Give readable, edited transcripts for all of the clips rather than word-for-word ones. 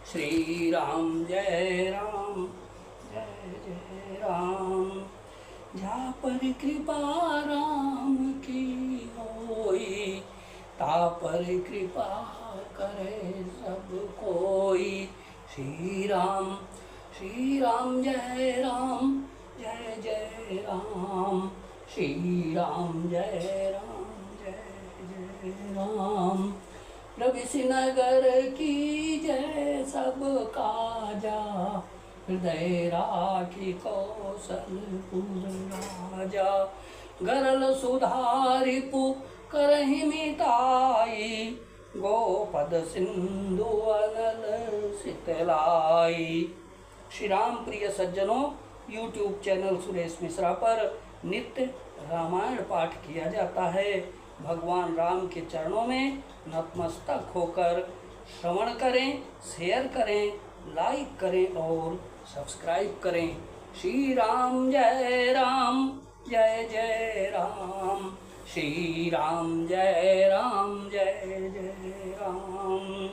श्री राम जय राम जय जय राम। जा पर कृपा राम की होई, ता पर कृपा करे सब कोई। श्री राम जय राम जय जय राम। श्री राम जय जय राम। रवि नगर की जय सब काजा, हृदय राखी कौशलपुर राजा। गरल सुधारिपु करहि मिताई, गोपद सिंधु अनल शीतलाई। श्री राम प्रिय सज्जनों, YouTube चैनल सुरेश मिश्रा पर नित्य रामायण पाठ किया जाता है। भगवान राम के चरणों में नतमस्तक होकर श्रवण करें, शेयर करें, लाइक करें और सब्सक्राइब करें। श्री राम जय जय राम। श्री राम जय जय राम।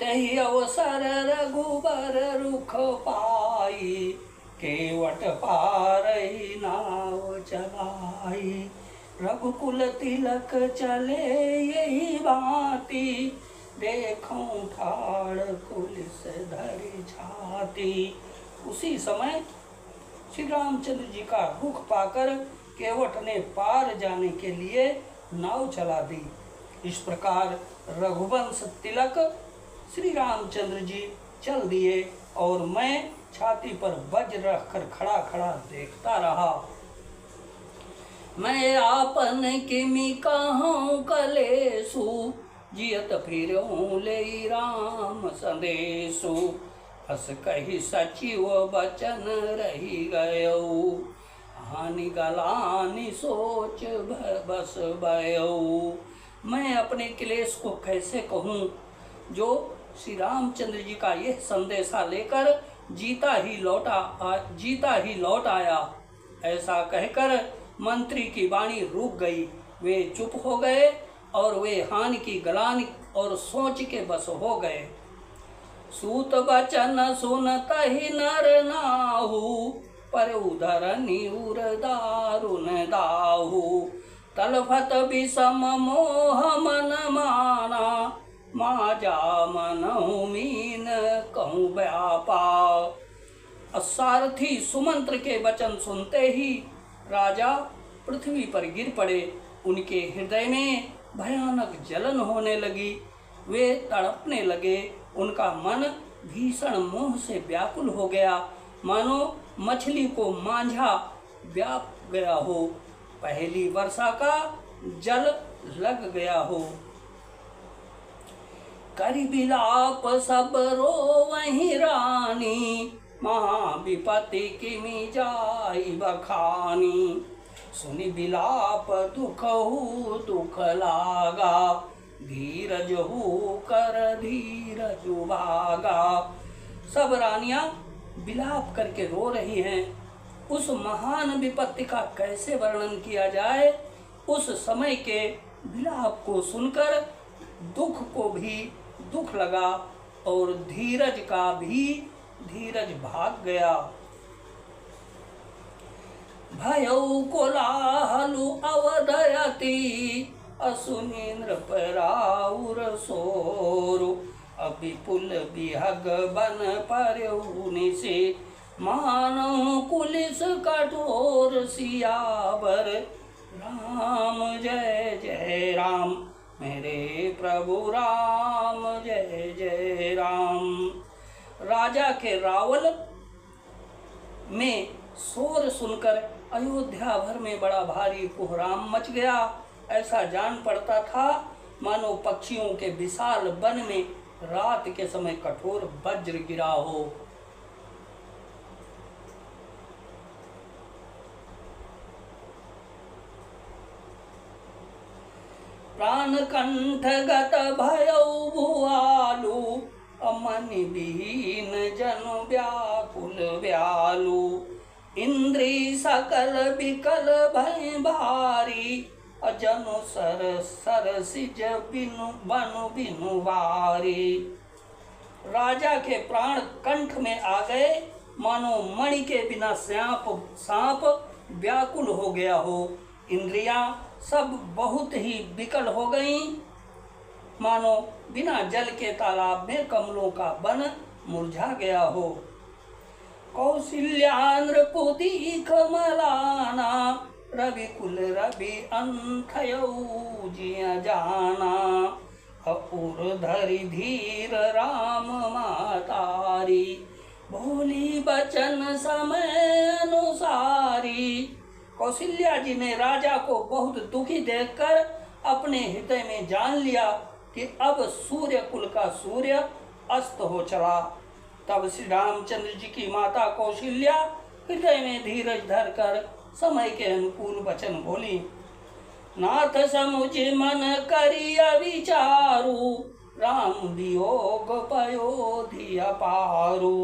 तहि अवसर रघुबर रुख पाई, केवट पारही नाव चलाई। रघुकुल तिलक चले यही भांति, देखूं ठाड़ पुलिस धरी छाती। उसी समय श्री रामचंद्र जी का रुख पाकर केवट ने पार जाने के लिए नाव चला दी। इस प्रकार रघुवंश तिलक श्री रामचंद्र जी चल दिए और मैं छाती पर वज्र रखकर खड़ा खड़ा देखता रहा। मैं आपन किमि कहूँ कलेसु, जियत फिरऊँ ले राम संदेशु। हस कही सचिव बचन रही गयऊ, हानि गलानि सोच बस भयऊ। मैं अपने क्लेश को कैसे कहूँ, जो श्री रामचंद्र जी का यह संदेशा लेकर जीता ही लौट आया। ऐसा कहकर मंत्री की वाणी रुक गई। वे चुप हो गए और वे हानि की गलानी और सोच के बस हो गए। सूत बचन सुनतहि नर नाहु, पर उधरनि उर दारुन दाहु। तलफत विषम मोह मन माना, माजा मनहु मीन कहूँ व्यापा। सारथी सुमंत्र के वचन सुनते ही राजा पृथ्वी पर गिर पड़े। उनके हृदय में भयानक जलन होने लगी। वे तड़पने लगे। उनका मन भीषण मोह से व्याकुल हो गया, मानो मछली को मांझा व्याप गया हो, पहली वर्षा का जल लग गया हो। करि बिलाप सब रोवहि रानी, महाविपत्ति किमि जाई बखानी। सुनि बिलाप दुख लागा, धीरज हु कर धीरज भागा। सब रानियां बिलाप करके रो रही हैं। उस महान विपत्ति का कैसे वर्णन किया जाए। उस समय के विलाप को सुनकर दुख को भी दुख लगा और धीरज का भी धीरज भाग गया। भयउ कोलाहलु अवदयति, असुनि नृपराउर सोरु। अविपुल बिहग बन परउ निशि, मानहु कुलिस कठोर सियावर। राम जय जय राम, मेरे प्रभु राम जय जय राम। राजा के रावल में शोर सुनकर अयोध्या भर में बड़ा भारी कोहराम मच गया। ऐसा जान पड़ता था मानो पक्षियों के विशाल वन में रात के समय कठोर वज्र गिरा हो। प्राण कंठ गत भयउ भुआलु, अमनि विहीन जनु व्याकुल व्यालु। इंद्री सकल विकल भय भारी, अजनु सर सिज बिनु बनु बिनु वारी। राजा के प्राण कंठ में आ गए, मानो मणि के बिना सांप व्याकुल हो गया हो। इंद्रियां सब बहुत ही विकल हो गईं, मानो बिना जल के तालाब में कमलों का वन मुरझा गया हो। कौशल्या नृपुदीख मलाना, रविकुल रवि अंथयौ जिया जाना। अपुर धरि धीर राम मातारी, बोली बचन समय अनुसारी। कौशल्या जी ने राजा को बहुत दुखी देखकर अपने हृदय में जान लिया कि अब सूर्य कुल का सूर्य अस्त हो चला। तब श्री रामचंद्र जी की माता कौशल्या हृदय में धीरज धरकर समय के अनुकूल वचन बोली। नाथ समुझ मन करिया विचारु, राम वियोग पयोधि अपारु।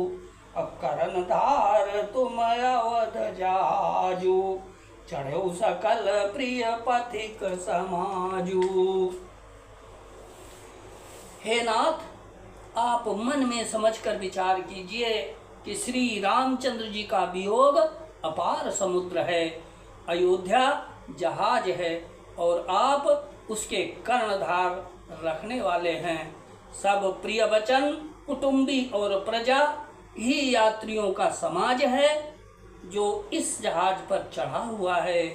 अब करण धार तुम अवध जाजू, चढ़ो सकल प्रिय पथिक समाजू। हे नाथ, आप मन में समझकर विचार कीजिए कि श्री रामचंद्र जी का वियोग अपार समुद्र है, अयोध्या जहाज है और आप उसके कर्णधार रखने वाले हैं। सब प्रिय वचन, कुटुंबी और प्रजा ही यात्रियों का समाज है जो इस जहाज पर चढ़ा हुआ है।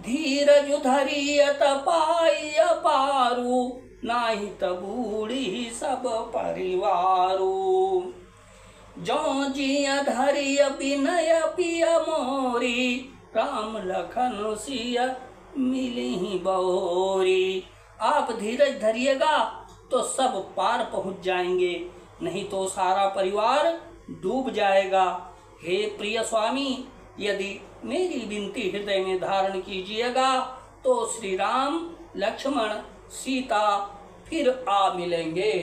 धीरज धरियत पाई अपारू, नाही तबूढ़ी सब परिवारू। जो जिया धरिय विनय पिय मोरी, राम लखन सिय मिली बहोरी। आप धीरज धरिएगा तो सब पार पहुंच जाएंगे, नहीं तो सारा परिवार डूब जाएगा। हे प्रिय स्वामी, यदि मेरी विनती हृदय में धारण कीजिएगा तो श्री राम, लक्ष्मण, सीता फिर आ मिलेंगे।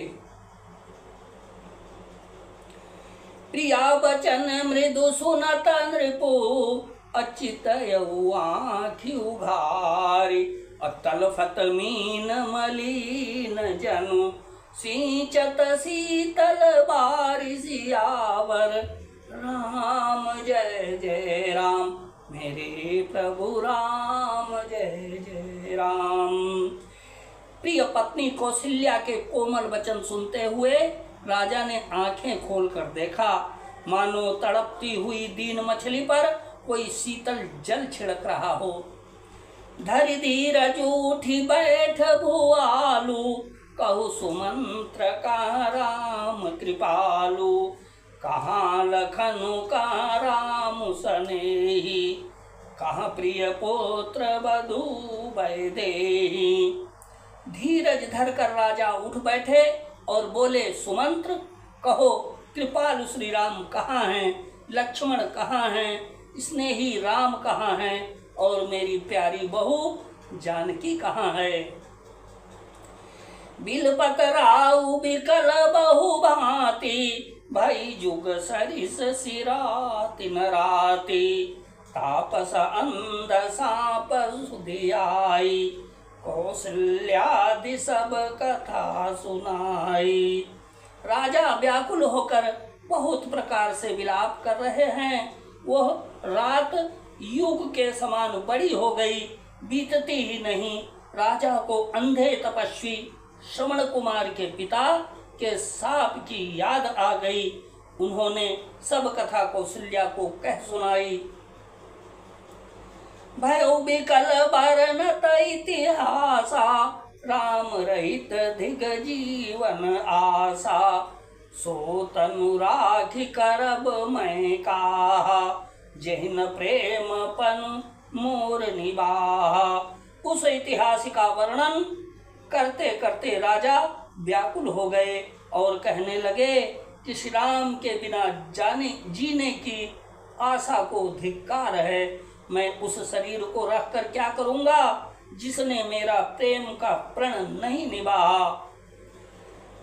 प्रिया वचन मृदु सुनत नृपु, अचित आँखि उघारी। अतलफत मीन मलिन जनु, सिंचत शीतल बारिशियावर। राम जय जय राम, मेरे प्रभु राम जय जय राम। प्रिय पत्नी कौशल्या के कोमल वचन सुनते हुए राजा ने आंखें खोलकर देखा, मानो तड़पती हुई दीन मछली पर कोई शीतल जल छिड़क रहा हो। धरि धीरज उठी बैठ भुआलु, कहु सुमंत्र का राम कृपालु। कहाँ लखनु का राम सनेही, कहाँ प्रिय पुत्र वधू वैदेही। धीरज धरकर राजा उठ बैठे और बोले, सुमंत्र, कहो कृपालु श्री राम कहाँ हैं, लक्ष्मण कहाँ हैं, स्नेही राम कहाँ हैं और मेरी प्यारी बहू जानकी कहाँ है। बिलपत राउ बिकल बहु भांति, भाई जुग सरिस सिराति नराति। तापस अंध साप सुधियाई, कौशल्यादि सब कथा सुनाई। राजा व्याकुल होकर बहुत प्रकार से विलाप कर रहे हैं। वह रात युग के समान बड़ी हो गई, बीतती ही नहीं। राजा को अंधे तपस्वी श्रवण कुमार के पिता के साप की याद आ गई। उन्होंने सब कथा कौशल्या को कह सुनाई। भयो बिकल बरनत इतिहासा, राम रहित धिग जीवन आशा। सो तनु राखी करब मैं काहा, जहिन प्रेम पन मोर निबाहा। उस इतिहास का वर्णन करते करते राजा व्याकुल हो गए और कहने लगे कि श्री राम के बिना जीने की आशा को धिक्कार है। मैं उस शरीर को रखकर क्या करूंगा जिसने मेरा प्रेम का प्रण नहीं निभाया।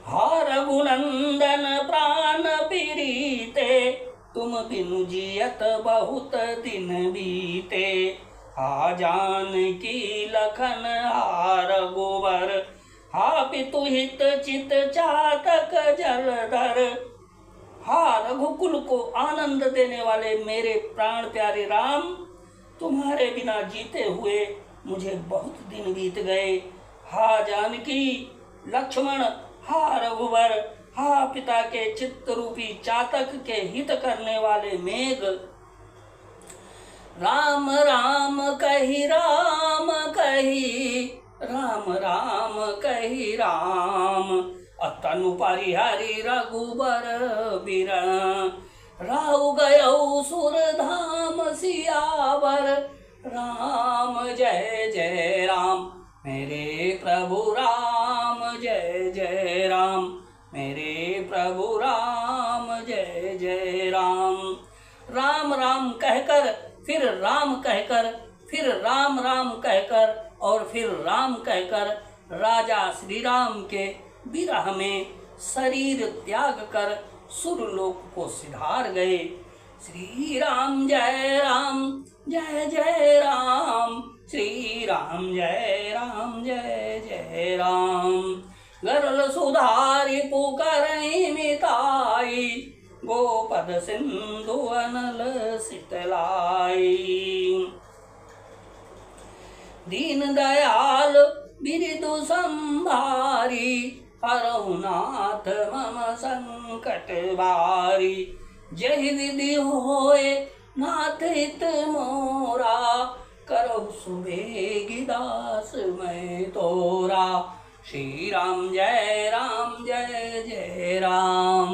हा रघुनंदन प्राण पीड़िते, तुम बिनु जियत बहुत दिन बीते। हा जानकी लखन हा रघुवर, हा पितु हित चित चातक जलधर। हा रघुकुल को आनंद देने वाले मेरे प्राण प्यारे राम, तुम्हारे बिना जीते हुए मुझे बहुत दिन बीत गए। हा जानकी लक्ष्मण, हा रघुवर, हा पिता के चित्त रूपी चातक के हित करने वाले मेघ। राम राम कही राम कही, राम राम कही राम। अतनु परिहरि रघुबर बिरन, राहु गयौ सुर धाम सियावर। राम जय जय राम मेरे प्रभु राम, जय जय राम मेरे प्रभु राम, जय जय राम। राम राम कहकर फिर राम कहकर, फिर राम राम कहकर और फिर राम कहकर राजा श्री राम के विरह में शरीर त्याग कर सुरलोक को सिधार गए। श्री राम जय राम, जय जय राम, श्री राम जय राम, जय जय राम। गरल सुधारि पुकारहि मिताई, गोपद सिंधु अनल शीतलाई। दीन दयाल बिरदु संभारी, हरहु नाथ मम संकट बारी। जहि विधि होए नाथ हित मोरा, करहु सुबेगी दास मैं तोरा। श्री राम जय राम, जय जय राम।